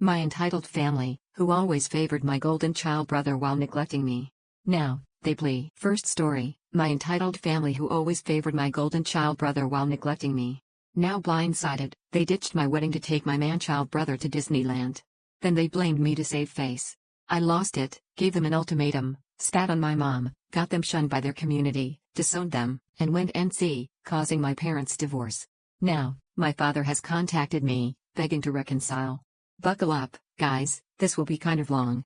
My entitled family, who always favored my golden child brother while neglecting me. Now, they plea. First story, my entitled family who always favored my golden child brother while neglecting me. Now blindsided, they ditched my wedding to take my man-child brother to Disneyland. Then they blamed me to save face. I lost it, gave them an ultimatum, spat on my mom, got them shunned by their community, disowned them, and went NC, causing my parents' divorce. Now, my father has contacted me, begging to reconcile. Buckle up, guys, this will be kind of long.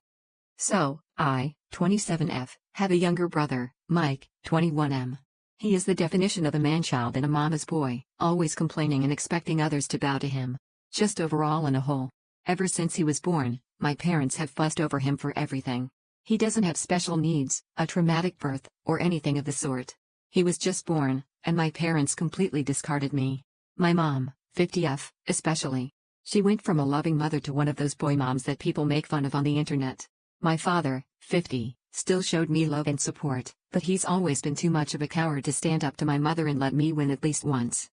So, I, 27F, have a younger brother, Mike, 21M. He is the definition of a man-child and a mama's boy, always complaining and expecting others to bow to him. Just overall in a hole. Ever since he was born, my parents have fussed over him for everything. He doesn't have special needs, a traumatic birth, or anything of the sort. He was just born, and my parents completely discarded me. My mom, 50F, especially. She went from a loving mother to one of those boy moms that people make fun of on the internet. My father, 50, still showed me love and support, but he's always been too much of a coward to stand up to my mother and let me win at least once.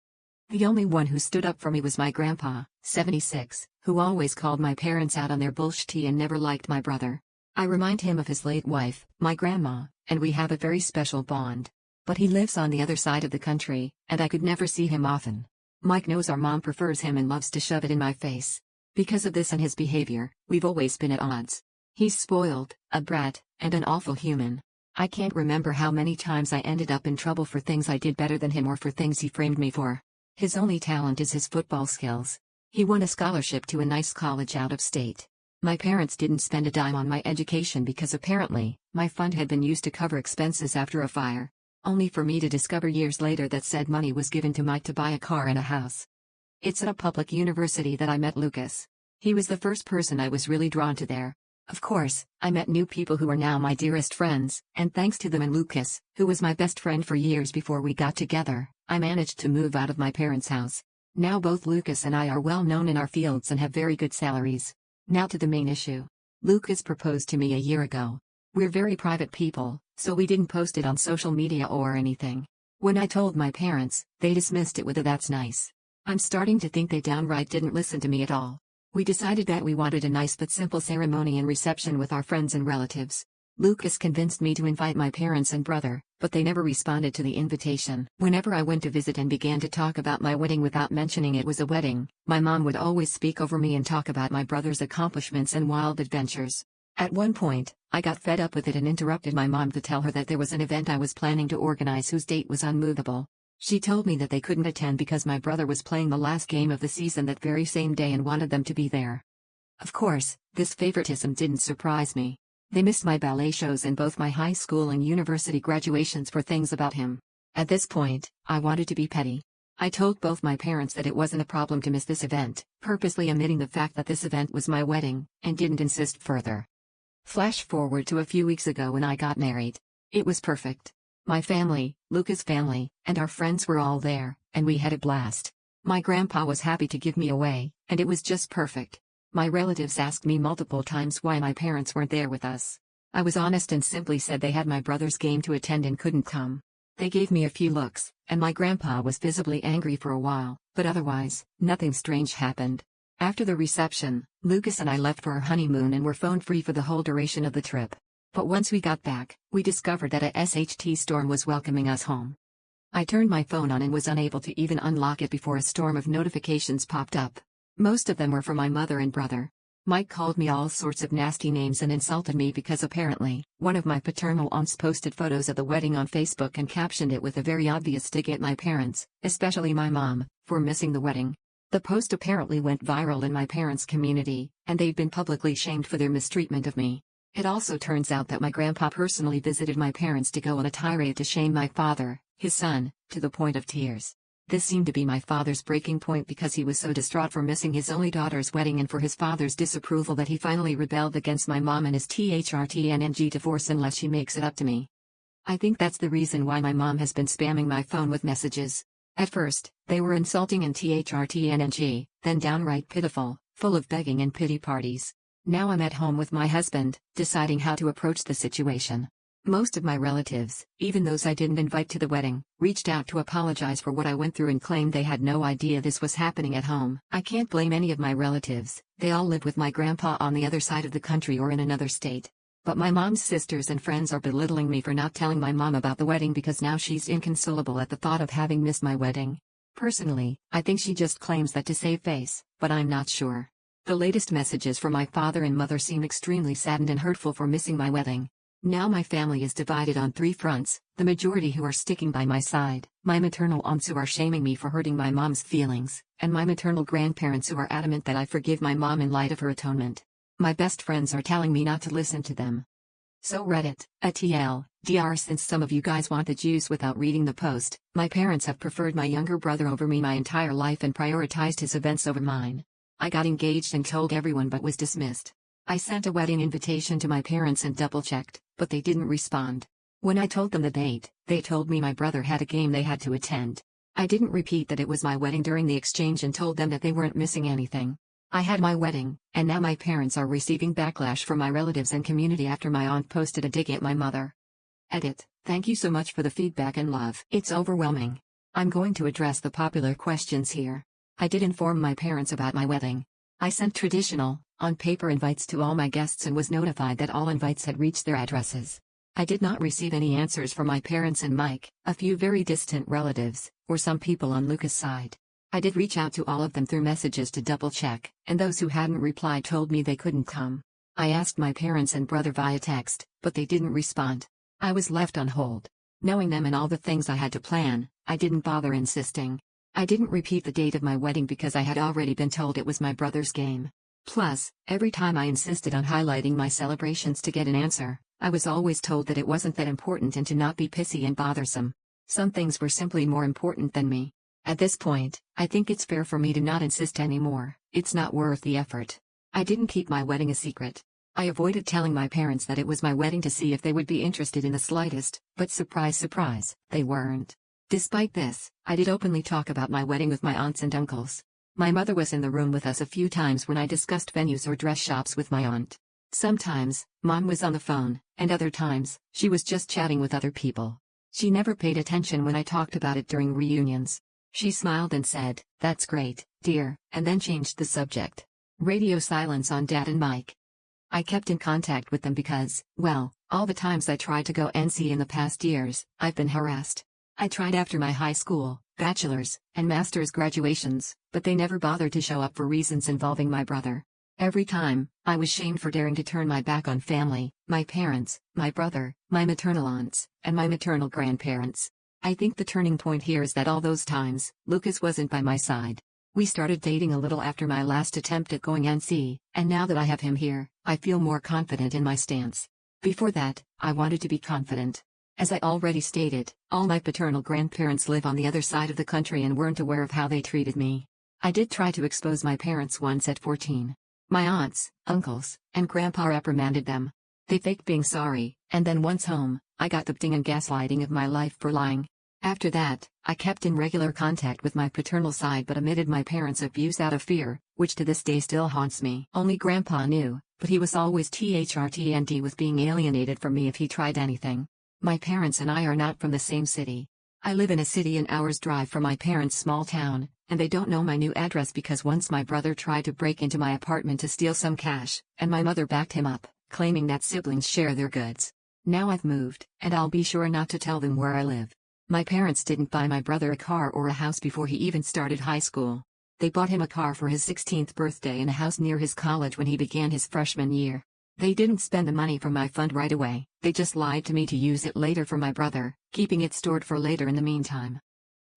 The only one who stood up for me was my grandpa, 76, who always called my parents out on their bullshit and never liked my brother. I remind him of his late wife, my grandma, and we have a very special bond. But he lives on the other side of the country, and I could never see him often. Mike knows our mom prefers him and loves to shove it in my face. Because of this and his behavior, we've always been at odds. He's spoiled, a brat, and an awful human. I can't remember how many times I ended up in trouble for things I did better than him or for things he framed me for. His only talent is his football skills. He won a scholarship to a nice college out of state. My parents didn't spend a dime on my education because apparently, my fund had been used to cover expenses after a fire. Only for me to discover years later that said money was given to Mike to buy a car and a house. It's at a public university that I met Lucas. He was the first person I was really drawn to there. Of course, I met new people who are now my dearest friends, and thanks to them and Lucas, who was my best friend for years before we got together, I managed to move out of my parents' house. Now both Lucas and I are well known in our fields and have very good salaries. Now to the main issue. Lucas proposed to me a year ago. We're very private people, so we didn't post it on social media or anything. When I told my parents, they dismissed it with a "that's nice." I'm starting to think they downright didn't listen to me at all. We decided that we wanted a nice but simple ceremony and reception with our friends and relatives. Lucas convinced me to invite my parents and brother, but they never responded to the invitation. Whenever I went to visit and began to talk about my wedding without mentioning it was a wedding, my mom would always speak over me and talk about my brother's accomplishments and wild adventures. At one point, I got fed up with it and interrupted my mom to tell her that there was an event I was planning to organize whose date was unmovable. She told me that they couldn't attend because my brother was playing the last game of the season that very same day and wanted them to be there. Of course, this favoritism didn't surprise me. They missed my ballet shows and both my high school and university graduations for things about him. At this point, I wanted to be petty. I told both my parents that it wasn't a problem to miss this event, purposely omitting the fact that this event was my wedding, and didn't insist further. Flash forward to a few weeks ago when I got married. It was perfect. My family, Lucas' family, and our friends were all there, and we had a blast. My grandpa was happy to give me away, and it was just perfect. My relatives asked me multiple times why my parents weren't there with us. I was honest and simply said they had my brother's game to attend and couldn't come. They gave me a few looks, and my grandpa was visibly angry for a while, but otherwise, nothing strange happened. After the reception, Lucas and I left for our honeymoon and were phone-free for the whole duration of the trip. But once we got back, we discovered that a SHT storm was welcoming us home. I turned my phone on and was unable to even unlock it before a storm of notifications popped up. Most of them were from my mother and brother. Mike called me all sorts of nasty names and insulted me because apparently, one of my paternal aunts posted photos of the wedding on Facebook and captioned it with a very obvious dig at my parents, especially my mom, for missing the wedding. The post apparently went viral in my parents' community, and they've been publicly shamed for their mistreatment of me. It also turns out that my grandpa personally visited my parents to go on a tirade to shame my father, his son, to the point of tears. This seemed to be my father's breaking point because he was so distraught for missing his only daughter's wedding and for his father's disapproval that he finally rebelled against my mom and his THRTNNG divorce unless she makes it up to me. I think that's the reason why my mom has been spamming my phone with messages. At first, they were insulting and THRTNNG, then downright pitiful, full of begging and pity parties. Now I'm at home with my husband, deciding how to approach the situation. Most of my relatives, even those I didn't invite to the wedding, reached out to apologize for what I went through and claimed they had no idea this was happening at home. I can't blame any of my relatives, they all live with my grandpa on the other side of the country or in another state. But my mom's sisters and friends are belittling me for not telling my mom about the wedding because now she's inconsolable at the thought of having missed my wedding. Personally, I think she just claims that to save face, but I'm not sure. The latest messages from my father and mother seem extremely saddened and hurtful for missing my wedding. Now my family is divided on three fronts, the majority who are sticking by my side, my maternal aunts who are shaming me for hurting my mom's feelings, and my maternal grandparents who are adamant that I forgive my mom in light of her atonement. My best friends are telling me not to listen to them. So Reddit, TLDR, since some of you guys want the juice without reading the post, my parents have preferred my younger brother over me my entire life and prioritized his events over mine. I got engaged and told everyone but was dismissed. I sent a wedding invitation to my parents and double-checked, but they didn't respond. When I told them the date, they told me my brother had a game they had to attend. I didn't repeat that it was my wedding during the exchange and told them that they weren't missing anything. I had my wedding, and now my parents are receiving backlash from my relatives and community after my aunt posted a dig at my mother. Edit. Thank you so much for the feedback and love. It's overwhelming. I'm going to address the popular questions here. I did inform my parents about my wedding. I sent traditional, on-paper invites to all my guests and was notified that all invites had reached their addresses. I did not receive any answers from my parents and Mike, a few very distant relatives, or some people on Lucas' side. I did reach out to all of them through messages to double-check, and those who hadn't replied told me they couldn't come. I asked my parents and brother via text, but they didn't respond. I was left on hold. Knowing them and all the things I had to plan, I didn't bother insisting. I didn't repeat the date of my wedding because I had already been told it was my brother's game. Plus, every time I insisted on highlighting my celebrations to get an answer, I was always told that it wasn't that important and to not be pissy and bothersome. Some things were simply more important than me. At this point, I think it's fair for me to not insist anymore. It's not worth the effort. I didn't keep my wedding a secret. I avoided telling my parents that it was my wedding to see if they would be interested in the slightest, but surprise surprise, they weren't. Despite this, I did openly talk about my wedding with my aunts and uncles. My mother was in the room with us a few times when I discussed venues or dress shops with my aunt. Sometimes, Mom was on the phone, and other times, she was just chatting with other people. She never paid attention when I talked about it during reunions. She smiled and said, "That's great, dear," and then changed the subject. Radio silence on Dad and Mike. I kept in contact with them because, well, all the times I tried to go NC in the past years, I've been harassed. I tried after my high school, bachelor's, and master's graduations, but they never bothered to show up for reasons involving my brother. Every time, I was shamed for daring to turn my back on family, my parents, my brother, my maternal aunts, and my maternal grandparents. I think the turning point here is that all those times, Lucas wasn't by my side. We started dating a little after my last attempt at going NC, and now that I have him here, I feel more confident in my stance. Before that, I wanted to be confident. As I already stated, all my paternal grandparents live on the other side of the country and weren't aware of how they treated me. I did try to expose my parents once at 14. My aunts, uncles, and grandpa reprimanded them. They faked being sorry, and then once home, I got the ding and gaslighting of my life for lying. After that, I kept in regular contact with my paternal side but omitted my parents' abuse out of fear, which to this day still haunts me. Only grandpa knew, but he was always THRTND with being alienated from me if he tried anything. My parents and I are not from the same city. I live in a city an hour's drive from my parents' small town, and they don't know my new address because once my brother tried to break into my apartment to steal some cash, and my mother backed him up, claiming that siblings share their goods. Now I've moved, and I'll be sure not to tell them where I live. My parents didn't buy my brother a car or a house before he even started high school. They bought him a car for his 16th birthday and a house near his college when he began his freshman year. They didn't spend the money from my fund right away, they just lied to me to use it later for my brother, keeping it stored for later in the meantime.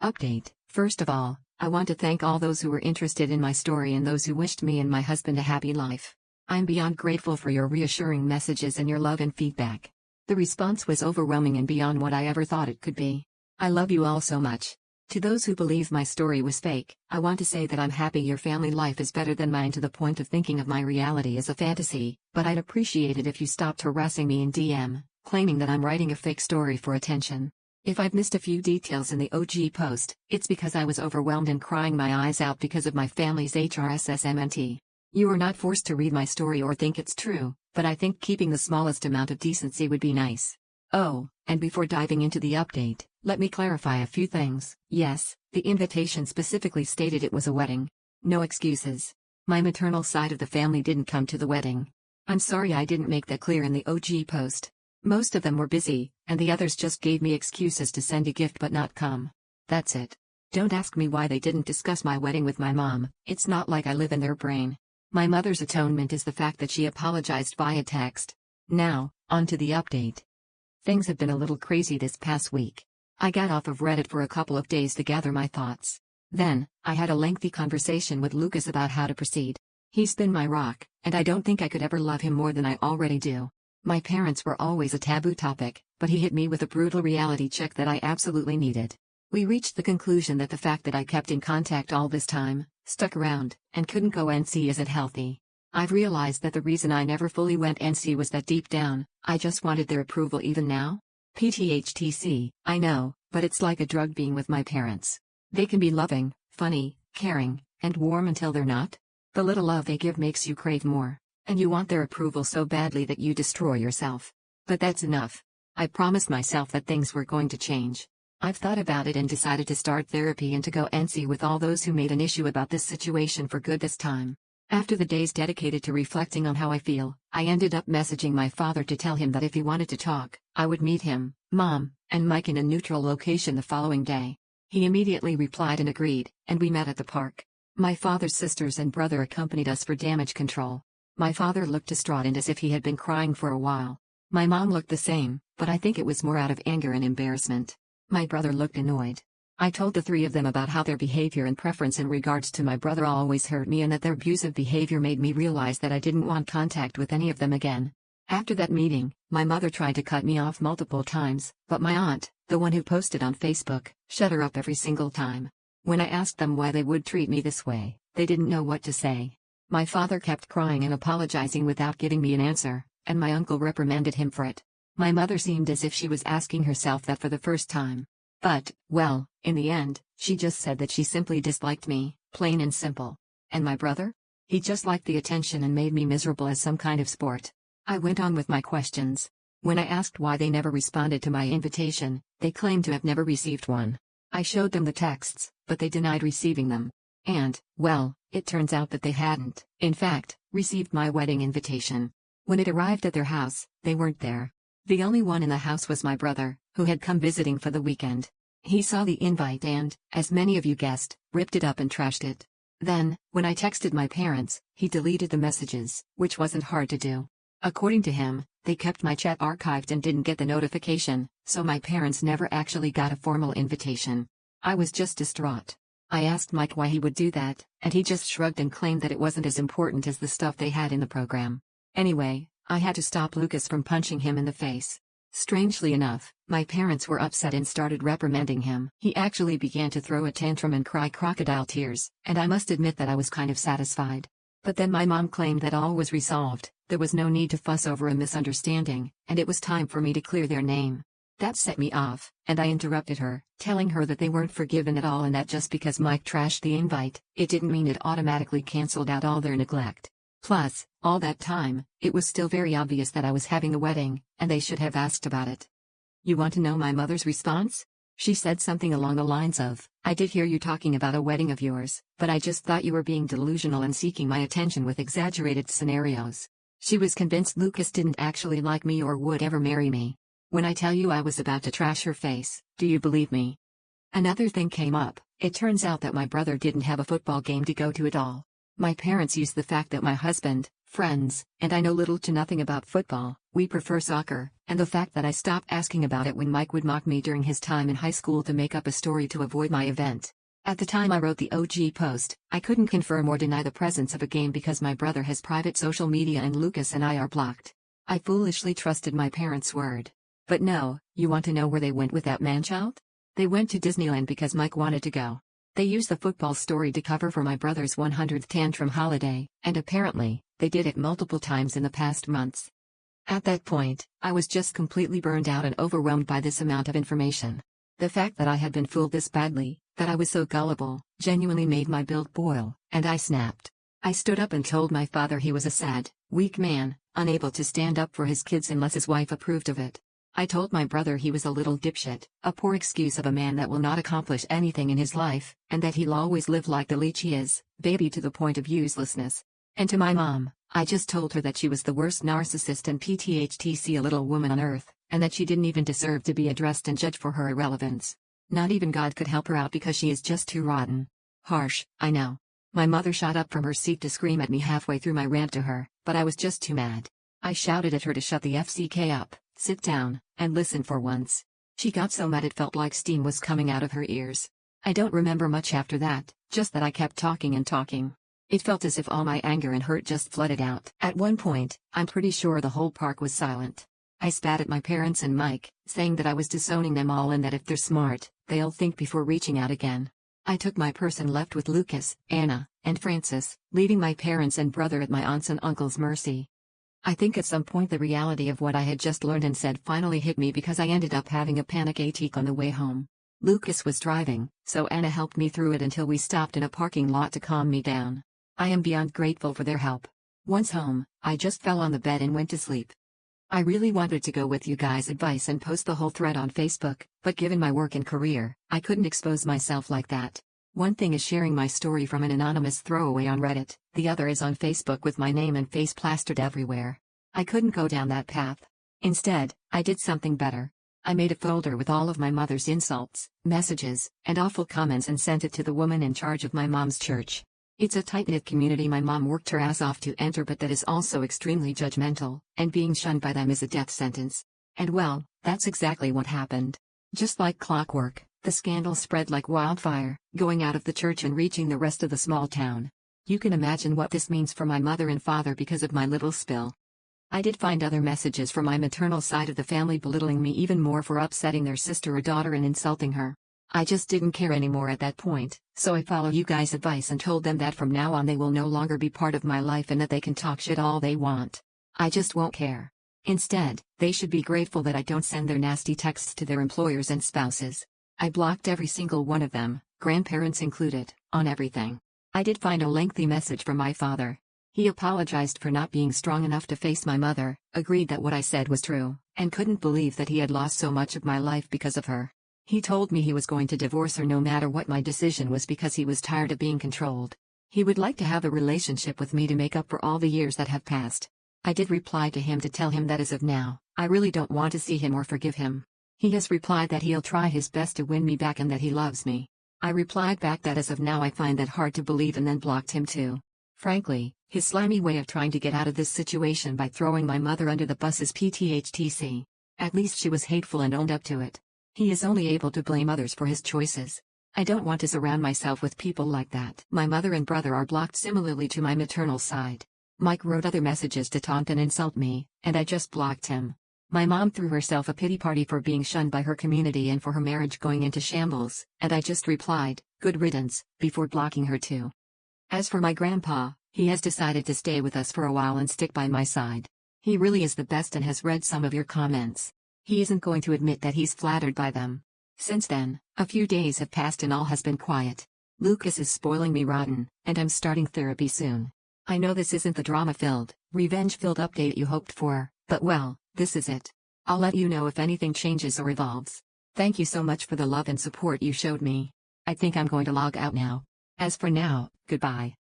Update. First of all, I want to thank all those who were interested in my story and those who wished me and my husband a happy life. I'm beyond grateful for your reassuring messages and your love and feedback. The response was overwhelming and beyond what I ever thought it could be. I love you all so much. To those who believe my story was fake, I want to say that I'm happy your family life is better than mine to the point of thinking of my reality as a fantasy, but I'd appreciate it if you stopped harassing me in DM, claiming that I'm writing a fake story for attention. If I've missed a few details in the OG post, it's because I was overwhelmed and crying my eyes out because of my family's HRSSMNT. You are not forced to read my story or think it's true, but I think keeping the smallest amount of decency would be nice. Oh, and before diving into the update, let me clarify a few things. Yes, the invitation specifically stated it was a wedding. No excuses. My maternal side of the family didn't come to the wedding. I'm sorry I didn't make that clear in the OG post. Most of them were busy, and the others just gave me excuses to send a gift but not come. That's it. Don't ask me why they didn't discuss my wedding with my mom, it's not like I live in their brain. My mother's atonement is the fact that she apologized via text. Now, on to the update. Things have been a little crazy this past week. I got off of Reddit for a couple of days to gather my thoughts. Then, I had a lengthy conversation with Lucas about how to proceed. He's been my rock, and I don't think I could ever love him more than I already do. My parents were always a taboo topic, but he hit me with a brutal reality check that I absolutely needed. We reached the conclusion that the fact that I kept in contact all this time, stuck around, and couldn't go NC isn't healthy. I've realized that the reason I never fully went NC was that deep down, I just wanted their approval even now. PTHTC, I know, but it's like a drug being with my parents. They can be loving, funny, caring, and warm until they're not. The little love they give makes you crave more, and you want their approval so badly that you destroy yourself. But that's enough. I promised myself that things were going to change. I've thought about it and decided to start therapy and to go NC with all those who made an issue about this situation for good this time. After the days dedicated to reflecting on how I feel, I ended up messaging my father to tell him that if he wanted to talk, I would meet him, Mom, and Mike in a neutral location the following day. He immediately replied and agreed, and we met at the park. My father's sisters and brother accompanied us for damage control. My father looked distraught and as if he had been crying for a while. My mom looked the same, but I think it was more out of anger and embarrassment. My brother looked annoyed. I told the three of them about how their behavior and preference in regards to my brother always hurt me and that their abusive behavior made me realize that I didn't want contact with any of them again. After that meeting, my mother tried to cut me off multiple times, but my aunt, the one who posted on Facebook, shut her up every single time. When I asked them why they would treat me this way, they didn't know what to say. My father kept crying and apologizing without giving me an answer, and my uncle reprimanded him for it. My mother seemed as if she was asking herself that for the first time. But, well, in the end, she just said that she simply disliked me, plain and simple. And my brother? He just liked the attention and made me miserable as some kind of sport. I went on with my questions. When I asked why they never responded to my invitation, they claimed to have never received one. I showed them the texts, but they denied receiving them. And, well, it turns out that they hadn't, in fact, received my wedding invitation. When it arrived at their house, they weren't there. The only one in the house was my brother, who had come visiting for the weekend. He saw the invite and, as many of you guessed, ripped it up and trashed it. Then, when I texted my parents, he deleted the messages, which wasn't hard to do. According to him, they kept my chat archived and didn't get the notification, so my parents never actually got a formal invitation. I was just distraught. I asked Mike why he would do that, and he just shrugged and claimed that it wasn't as important as the stuff they had in the program. Anyway, I had to stop Lucas from punching him in the face. Strangely enough, my parents were upset and started reprimanding him. He actually began to throw a tantrum and cry crocodile tears, and I must admit that I was kind of satisfied. But then my mom claimed that all was resolved, there was no need to fuss over a misunderstanding, and it was time for me to clear their name. That set me off, and I interrupted her, telling her that they weren't forgiven at all and that just because Mike trashed the invite, it didn't mean it automatically canceled out all their neglect. Plus, all that time, it was still very obvious that I was having a wedding, and they should have asked about it. You want to know my mother's response? She said something along the lines of, I did hear you talking about a wedding of yours, but I just thought you were being delusional and seeking my attention with exaggerated scenarios. She was convinced Lucas didn't actually like me or would ever marry me. When I tell you I was about to trash her face, do you believe me? Another thing came up. It turns out that my brother didn't have a football game to go to at all. My parents used the fact that my husband, friends, and I know little to nothing about football, we prefer soccer, and the fact that I stopped asking about it when Mike would mock me during his time in high school to make up a story to avoid my event. At the time I wrote the OG post, I couldn't confirm or deny the presence of a game because my brother has private social media and Lucas and I are blocked. I foolishly trusted my parents' word. But no, you want to know where they went with that manchild? They went to Disneyland because Mike wanted to go. They used the football story to cover for my brother's 100th tantrum holiday, and apparently, they did it multiple times in the past months. At that point, I was just completely burned out and overwhelmed by this amount of information. The fact that I had been fooled this badly, that I was so gullible, genuinely made my blood boil, and I snapped. I stood up and told my father he was a sad, weak man, unable to stand up for his kids unless his wife approved of it. I told my brother he was a little dipshit, a poor excuse of a man that will not accomplish anything in his life, and that he'll always live like the leech he is, baby to the point of uselessness. And to my mom, I just told her that she was the worst narcissist and PTHTC a little woman on earth, and that she didn't even deserve to be addressed and judged for her irrelevance. Not even God could help her out because she is just too rotten. Harsh, I know. My mother shot up from her seat to scream at me halfway through my rant to her, but I was just too mad. I shouted at her to shut the FCK up, sit down, and listen for once. She got so mad it felt like steam was coming out of her ears. I don't remember much after that, just that I kept talking and talking. It felt as if all my anger and hurt just flooded out. At one point, I'm pretty sure the whole park was silent. I spat at my parents and Mike, saying that I was disowning them all and that if they're smart, they'll think before reaching out again. I took my purse and left with Lucas, Anna, and Francis, leaving my parents and brother at my aunt's and uncle's mercy. I think at some point the reality of what I had just learned and said finally hit me because I ended up having a panic attack on the way home. Lucas was driving, so Anna helped me through it until we stopped in a parking lot to calm me down. I am beyond grateful for their help. Once home, I just fell on the bed and went to sleep. I really wanted to go with you guys' advice and post the whole thread on Facebook, but given my work and career, I couldn't expose myself like that. One thing is sharing my story from an anonymous throwaway on Reddit, the other is on Facebook with my name and face plastered everywhere. I couldn't go down that path. Instead, I did something better. I made a folder with all of my mother's insults, messages, and awful comments and sent it to the woman in charge of my mom's church. It's a tight-knit community my mom worked her ass off to enter, but that is also extremely judgmental, and being shunned by them is a death sentence. And well, that's exactly what happened. Just like clockwork, the scandal spread like wildfire, going out of the church and reaching the rest of the small town. You can imagine what this means for my mother and father because of my little spill. I did find other messages from my maternal side of the family belittling me even more for upsetting their sister or daughter and insulting her. I just didn't care anymore at that point, so I followed you guys' advice and told them that from now on they will no longer be part of my life and that they can talk shit all they want. I just won't care. Instead, they should be grateful that I don't send their nasty texts to their employers and spouses. I blocked every single one of them, grandparents included, on everything. I did find a lengthy message from my father. He apologized for not being strong enough to face my mother, agreed that what I said was true, and couldn't believe that he had lost so much of my life because of her. He told me he was going to divorce her no matter what my decision was because he was tired of being controlled. He would like to have a relationship with me to make up for all the years that have passed. I did reply to him to tell him that as of now, I really don't want to see him or forgive him. He has replied that he'll try his best to win me back and that he loves me. I replied back that as of now I find that hard to believe and then blocked him too. Frankly, his slimy way of trying to get out of this situation by throwing my mother under the bus is PTHTC. At least she was hateful and owned up to it. He is only able to blame others for his choices. I don't want to surround myself with people like that. My mother and brother are blocked similarly to my maternal side. Mike wrote other messages to taunt and insult me, and I just blocked him. My mom threw herself a pity party for being shunned by her community and for her marriage going into shambles, and I just replied, "Good riddance," before blocking her too. As for my grandpa, he has decided to stay with us for a while and stick by my side. He really is the best and has read some of your comments. He isn't going to admit that he's flattered by them. Since then, a few days have passed and all has been quiet. Lucas is spoiling me rotten, and I'm starting therapy soon. I know this isn't the drama-filled, revenge-filled update you hoped for, but well, this is it. I'll let you know if anything changes or evolves. Thank you so much for the love and support you showed me. I think I'm going to log out now. As for now, goodbye.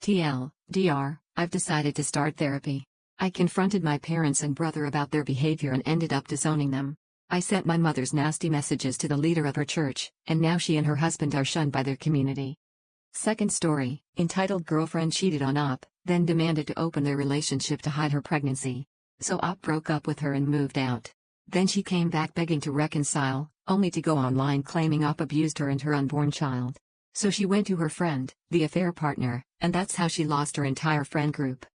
TLDR, I've decided to start therapy. I confronted my parents and brother about their behavior and ended up disowning them. I sent my mother's nasty messages to the leader of her church, and now she and her husband are shunned by their community. Second story, entitled Girlfriend Cheated on Op, then demanded to open their relationship to hide her pregnancy. So Op broke up with her and moved out. Then she came back begging to reconcile, only to go online claiming Op abused her and her unborn child. So she went to her friend, the affair partner, and that's how she lost her entire friend group.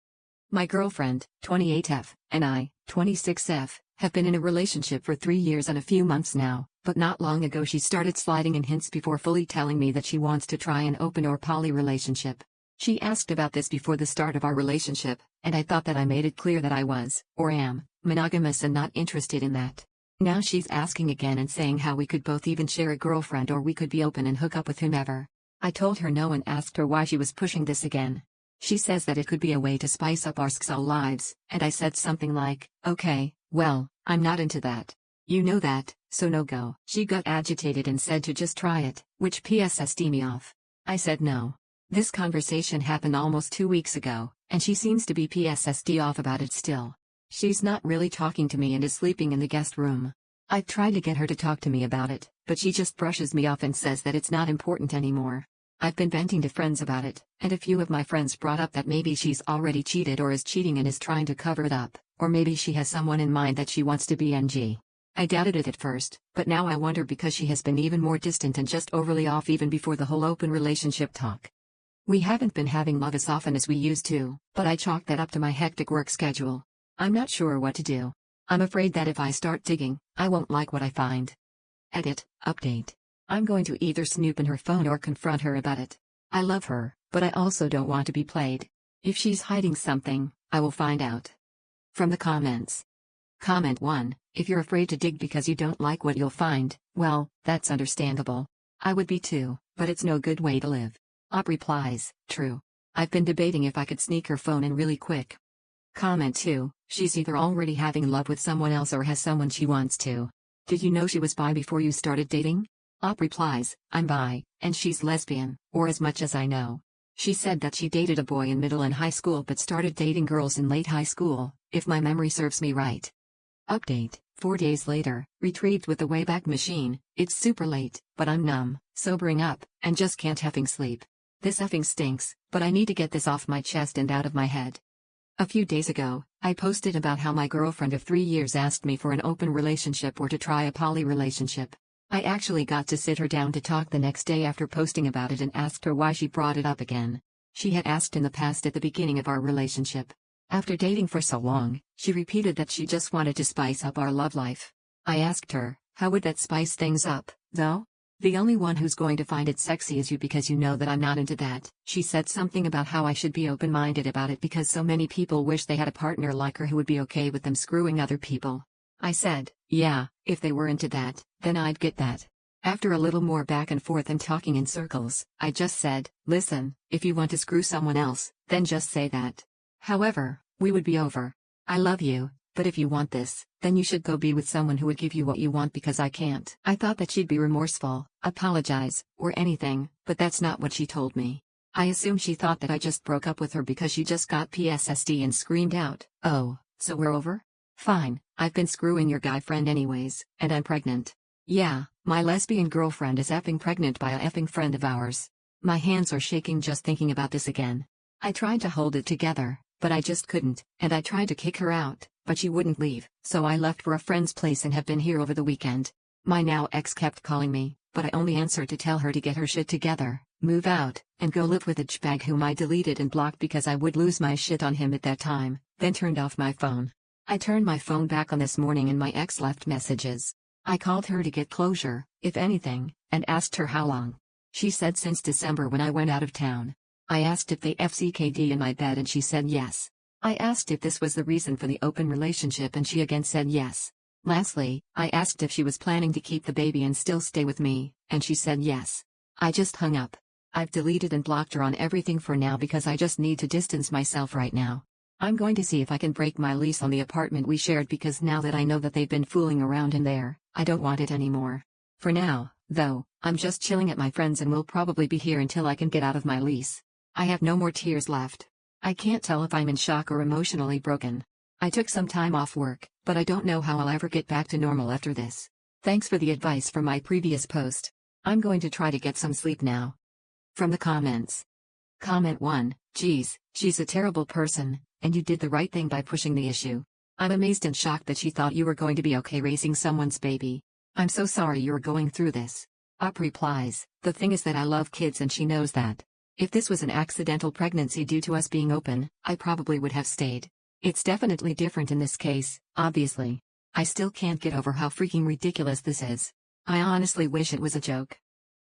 My girlfriend, 28F, and I, 26F, have been in a relationship for 3 years and a few months now, but not long ago she started sliding in hints before fully telling me that she wants to try an open or poly relationship. She asked about this before the start of our relationship, and I thought that I made it clear that I was, or am, monogamous and not interested in that. Now she's asking again and saying how we could both even share a girlfriend or we could be open and hook up with whomever. I told her no and asked her why she was pushing this again. She says that it could be a way to spice up our sexual lives, and I said something like, okay, well, I'm not into that. You know that, so no go. She got agitated and said to just try it, which PSSD me off. I said no. This conversation happened almost 2 weeks ago, and she seems to be PSSD off about it still. She's not really talking to me and is sleeping in the guest room. I've tried to get her to talk to me about it, but she just brushes me off and says that it's not important anymore. I've been venting to friends about it, and a few of my friends brought up that maybe she's already cheated or is cheating and is trying to cover it up, or maybe she has someone in mind that she wants to be NG. I doubted it at first, but now I wonder because she has been even more distant and just overly off even before the whole open relationship talk. We haven't been having love as often as we used to, but I chalk that up to my hectic work schedule. I'm not sure what to do. I'm afraid that if I start digging, I won't like what I find. Edit, update. I'm going to either snoop in her phone or confront her about it. I love her, but I also don't want to be played. If she's hiding something, I will find out. From the comments. Comment 1, if you're afraid to dig because you don't like what you'll find, well, that's understandable. I would be too, but it's no good way to live. Op replies, true. I've been debating if I could sneak her phone in really quick. Comment 2, she's either already having love with someone else or has someone she wants to. Did you know she was bi before you started dating? Op replies, I'm bi, and she's lesbian, or as much as I know. She said that she dated a boy in middle and high school but started dating girls in late high school, if my memory serves me right. Update, 4 days later, retrieved with the Wayback Machine. It's super late, but I'm numb, sobering up, and just can't effing sleep. This effing stinks, but I need to get this off my chest and out of my head. A few days ago, I posted about how my girlfriend of 3 years asked me for an open relationship or to try a poly relationship. I actually got to sit her down to talk the next day after posting about it and asked her why she brought it up again. She had asked in the past at the beginning of our relationship. After dating for so long, she repeated that she just wanted to spice up our love life. I asked her, how would that spice things up, though? The only one who's going to find it sexy is you because you know that I'm not into that. She said something about how I should be open-minded about it because so many people wish they had a partner like her who would be okay with them screwing other people. I said, yeah, if they were into that, then I'd get that. After a little more back and forth and talking in circles, I just said, listen, if you want to screw someone else, then just say that. However, we would be over. I love you, but if you want this, then you should go be with someone who would give you what you want because I can't. I thought that she'd be remorseful, apologize, or anything, but that's not what she told me. I assume she thought that I just broke up with her because she just got PSSD and screamed out, oh, so we're over? Fine, I've been screwing your guy friend anyways, and I'm pregnant. Yeah, my lesbian girlfriend is effing pregnant by a effing friend of ours. My hands are shaking just thinking about this again. I tried to hold it together, but I just couldn't, and I tried to kick her out, but she wouldn't leave, so I left for a friend's place and have been here over the weekend. My now ex kept calling me, but I only answered to tell her to get her shit together, move out, and go live with a douchebag whom I deleted and blocked because I would lose my shit on him at that time, then turned off my phone. I turned my phone back on this morning and my ex left messages. I called her to get closure, if anything, and asked her how long. She said since December when I went out of town. I asked if they FCKD in my bed and she said yes. I asked if this was the reason for the open relationship and she again said yes. Lastly, I asked if she was planning to keep the baby and still stay with me, and she said yes. I just hung up. I've deleted and blocked her on everything for now because I just need to distance myself right now. I'm going to see if I can break my lease on the apartment we shared because now that I know that they've been fooling around in there, I don't want it anymore. For now, though, I'm just chilling at my friend's and will probably be here until I can get out of my lease. I have no more tears left. I can't tell if I'm in shock or emotionally broken. I took some time off work, but I don't know how I'll ever get back to normal after this. Thanks for the advice from my previous post. I'm going to try to get some sleep now. From the comments. Comment 1, geez, she's a terrible person, and you did the right thing by pushing the issue. I'm amazed and shocked that she thought you were going to be okay raising someone's baby. I'm so sorry you're going through this. Up replies, the thing is that I love kids and she knows that. If this was an accidental pregnancy due to us being open, I probably would have stayed. It's definitely different in this case, obviously. I still can't get over how freaking ridiculous this is. I honestly wish it was a joke.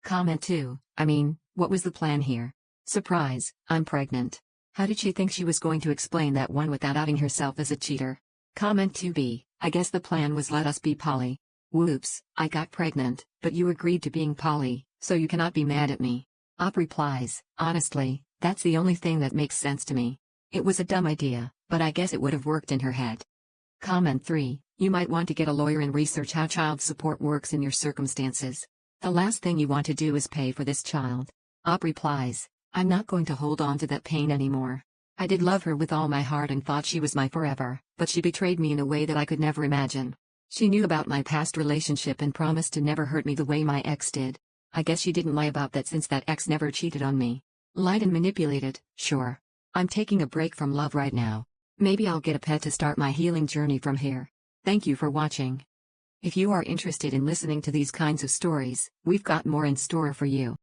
Comment 2, I mean, what was the plan here? Surprise, I'm pregnant. How did she think she was going to explain that one without outing herself as a cheater? Comment 2b, I guess the plan was let us be poly. Whoops, I got pregnant, but you agreed to being poly, so you cannot be mad at me. Op replies, honestly, that's the only thing that makes sense to me. It was a dumb idea, but I guess it would have worked in her head. Comment 3. You might want to get a lawyer and research how child support works in your circumstances. The last thing you want to do is pay for this child. Op replies, I'm not going to hold on to that pain anymore. I did love her with all my heart and thought she was my forever, but she betrayed me in a way that I could never imagine. She knew about my past relationship and promised to never hurt me the way my ex did. I guess she didn't lie about that since that ex never cheated on me. Lied and manipulated, sure. I'm taking a break from love right now. Maybe I'll get a pet to start my healing journey from here. Thank you for watching. If you are interested in listening to these kinds of stories, we've got more in store for you.